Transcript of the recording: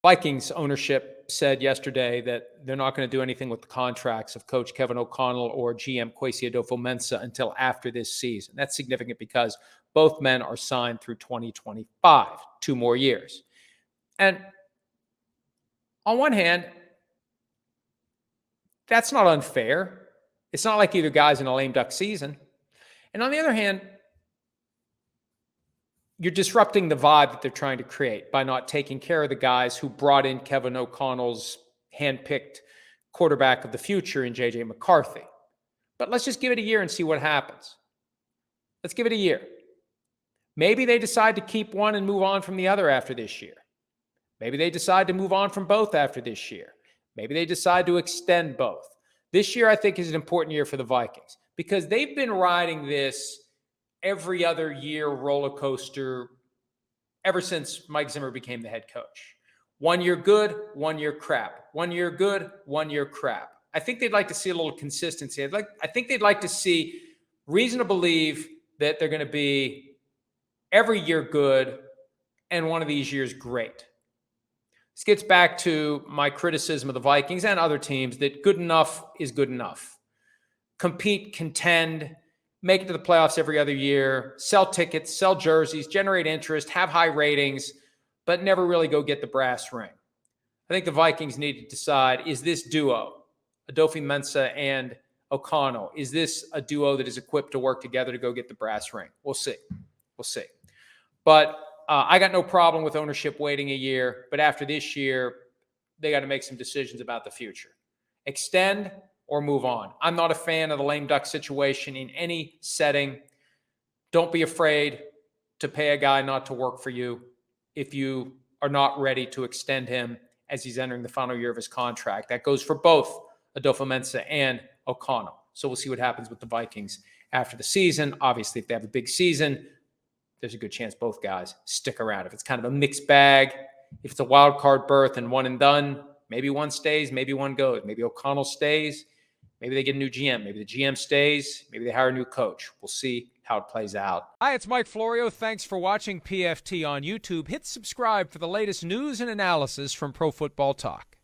Vikings ownership said yesterday that they're not going to do anything with the contracts of Coach Kevin O'Connell or GM Kwesi Adofo-Mensah until after this season. That's significant because both men are signed through 2025, 2 more years. And on one hand, that's not unfair. It's not like either guy's in a lame duck season. And on the other hand, you're disrupting the vibe that they're trying to create by not taking care of the guys who brought in Kevin O'Connell's handpicked quarterback of the future in J.J. McCarthy. But let's just give it a year and see what happens. Let's give it a year. Maybe they decide to keep one and move on from the other after this year. Maybe they decide to move on from both after this year. Maybe they decide to extend both. This year, I think, is an important year for the Vikings because they've been riding this every other year roller coaster ever since Mike Zimmer became the head coach. 1 year good, 1 year crap. 1 year good, 1 year crap. I think they'd like to see a little consistency. I think they'd like to see reason to believe that they're going to be every year good and one of these years great. This gets back to my criticism of the Vikings and other teams that good enough is good enough. Compete, contend, make it to the playoffs every other year, sell tickets, sell jerseys, generate interest, have high ratings, but never really go get the brass ring. I think the Vikings need to decide, is this duo, Adofo-Mensah and O'Connell, is this a duo that is equipped to work together to go get the brass ring? We'll see. We'll see. But I got no problem with ownership waiting a year, but after this year, they got to make some decisions about the future. Extend or move on. I'm not a fan of the lame duck situation in any setting. Don't be afraid to pay a guy not to work for you if you are not ready to extend him as he's entering the final year of his contract. That goes for both Adofo-Mensah and O'Connell. So we'll see what happens with the Vikings after the season. Obviously, if they have a big season, there's a good chance both guys stick around. If it's kind of a mixed bag, if it's a wild card berth and one and done, maybe one stays, maybe one goes. Maybe O'Connell stays. Maybe they get a new GM. Maybe the GM stays. Maybe they hire a new coach. We'll see how it plays out. Hi, it's Mike Florio. Thanks for watching PFT on YouTube. Hit subscribe for the latest news and analysis from Pro Football Talk.